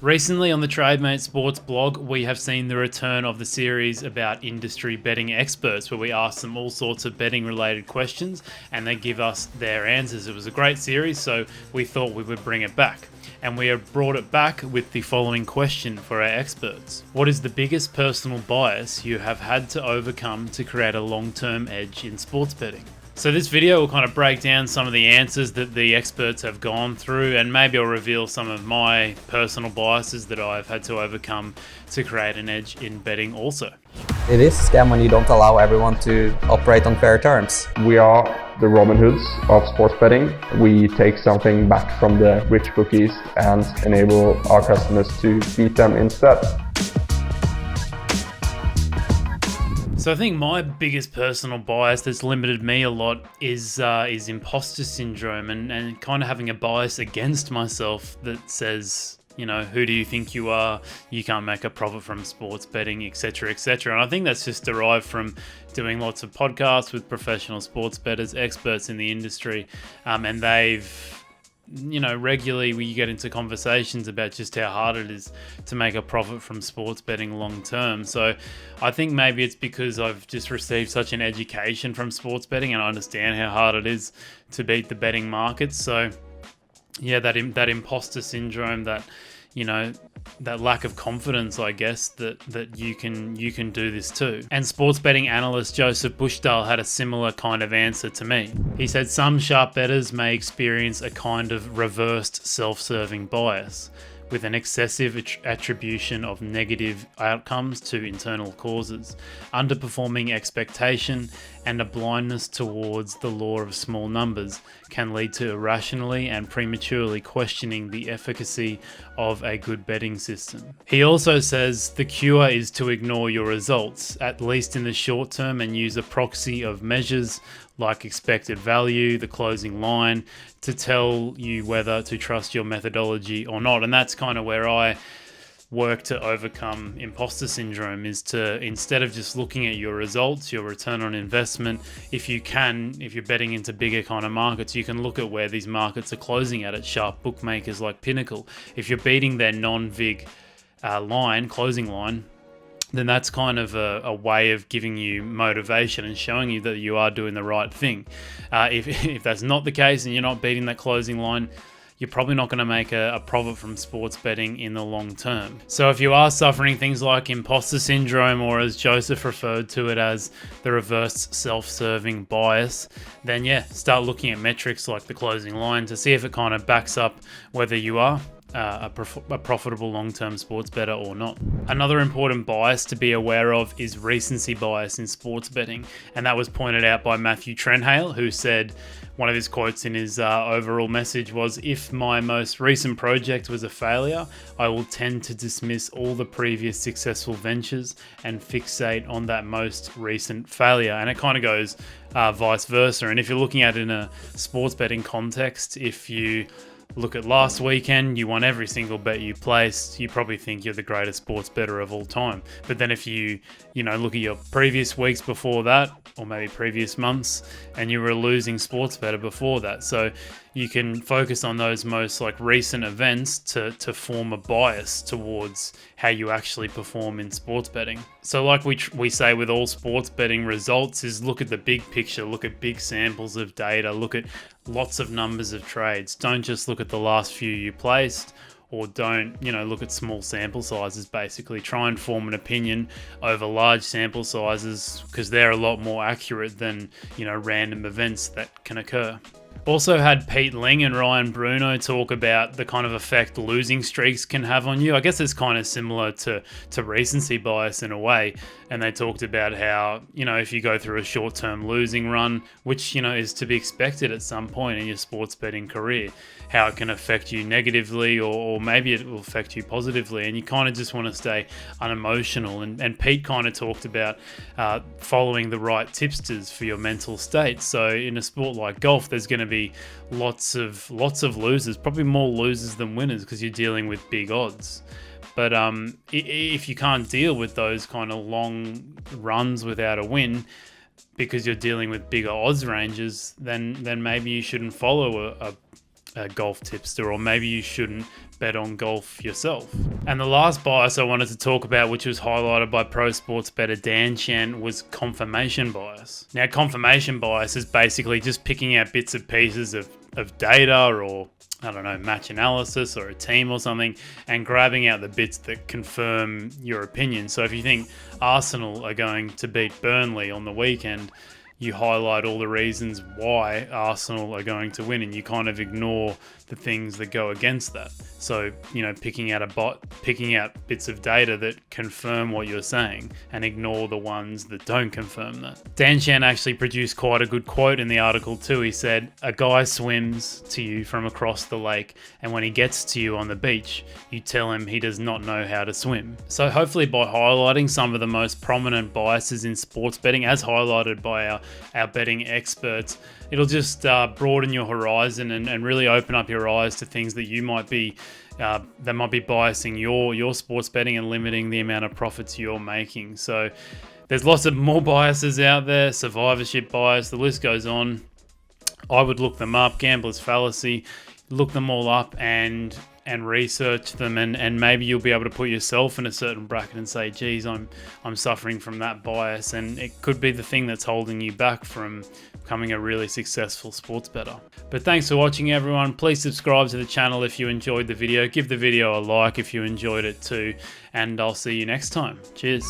Recently on the Trademate Sports blog, we have seen the return of the series about industry betting experts, where we ask them all sorts of betting related questions and they give us their answers. It was a great series, so we thought we would bring it back. And we have brought it back with the following question for our experts. What is the biggest personal bias you have had to overcome to create a long-term edge in sports betting? So this video will kind of break down some of the answers that the experts have gone through, and maybe I'll reveal some of my personal biases that I've had to overcome to create an edge in betting also. It is a scam when you don't allow everyone to operate on fair terms. We are the Robin Hoods of sports betting. We take something back from the rich bookies and enable our customers to beat them instead. So I think my biggest personal bias that's limited me a lot is imposter syndrome and kind of having a bias against myself that says, you know, who do you think you are? You can't make a profit from sports betting, etc., etc. And I think that's just derived from doing lots of podcasts with professional sports bettors, experts in the industry, and they've, you know, regularly we get into conversations about just how hard it is to make a profit from sports betting long term. So I think maybe it's because I've just received such an education from sports betting and I understand how hard it is to beat the betting markets. So yeah, that imposter syndrome, that, you know, that lack of confidence, I guess, that you can do this too. And sports betting analyst Joseph Bushdal had a similar kind of answer to me. He said some sharp bettors may experience a kind of reversed self-serving bias, with an excessive attribution of negative outcomes to internal causes, underperforming expectation, and a blindness towards the law of small numbers can lead to irrationally and prematurely questioning the efficacy of a good betting system. He also says the cure is to ignore your results, at least in the short term, and use a proxy of measures like expected value, the closing line, to tell you whether to trust your methodology or not. And that's kind of where I work to overcome imposter syndrome, is to, instead of just looking at your results, your return on investment, if you're betting into bigger kind of markets, you can look at where these markets are closing at sharp bookmakers like Pinnacle. If you're beating their non-vig closing line, then that's kind of a way of giving you motivation and showing you that you are doing the right thing. If that's not the case and you're not beating that closing line, you're probably not going to make a profit from sports betting in the long term. So if you are suffering things like imposter syndrome, or as Joseph referred to it as the reverse self-serving bias, then yeah, start looking at metrics like the closing line to see if it kind of backs up whether you are a profitable long-term sports bettor or not. Another important bias to be aware of is recency bias in sports betting, and that was pointed out by Matthew Trenhale, who said, one of his quotes in his overall message was, "If my most recent project was a failure, I will tend to dismiss all the previous successful ventures and fixate on that most recent failure." And it kind of goes vice versa. And if you're looking at it in a sports betting context, if you look at last weekend, you won every single bet you placed, you probably think you're the greatest sports bettor of all time. But then if you look at your previous weeks before that, or maybe previous months, and you were a losing sports bettor before that. So you can focus on those most recent events to form a bias towards how you actually perform in sports betting. So like we say with all sports betting results, is look at the big picture, look at big samples of data, look at lots of numbers of trades. Don't just look at the last few you placed, or don't, look at small sample sizes. Basically, try and form an opinion over large sample sizes, because they're a lot more accurate than, random events that can occur. Also had Pete Ling and Ryan Bruno talk about the kind of effect losing streaks can have on you. I guess it's kind of similar to recency bias in a way. And they talked about how, if you go through a short-term losing run, which, is to be expected at some point in your sports betting career, how it can affect you negatively, or maybe it will affect you positively. And you kind of just want to stay unemotional. And Pete kind of talked about following the right tipsters for your mental state. So in a sport like golf, there's going to be lots of losers, probably more losers than winners, because you're dealing with big odds. But if you can't deal with those kind of long runs without a win, because you're dealing with bigger odds ranges, then maybe you shouldn't follow golf tipster, or maybe you shouldn't bet on golf yourself. And the last bias I wanted to talk about, which was highlighted by pro sports bettor Dan Chen, was confirmation bias. Now, confirmation bias is basically just picking out bits and pieces of data, or I don't know, match analysis or a team or something, and grabbing out the bits that confirm your opinion. So if you think Arsenal are going to beat Burnley on the weekend, you highlight all the reasons why Arsenal are going to win, and you kind of ignore the things that go against that. So, you know, picking out bits of data that confirm what you're saying and ignore the ones that don't confirm that. Dan Chen actually produced quite a good quote in the article too. He said, "A guy swims to you from across the lake, and when he gets to you on the beach, you tell him he does not know how to swim." So hopefully by highlighting some of the most prominent biases in sports betting, as highlighted by our betting experts, it'll just broaden your horizon and really open up your eyes to things that you might be that might be biasing your sports betting and limiting the amount of profits you're making. So there's lots of more biases out there, survivorship bias, the list goes on. I would look them up, gambler's fallacy, look them all up and research them, and maybe you'll be able to put yourself in a certain bracket and say, geez, I'm suffering from that bias, and it could be the thing that's holding you back from becoming a really successful sports bettor. But thanks for watching, everyone. Please subscribe to the channel if you enjoyed the video. Give the video a like if you enjoyed it too, and I'll see you next time. Cheers.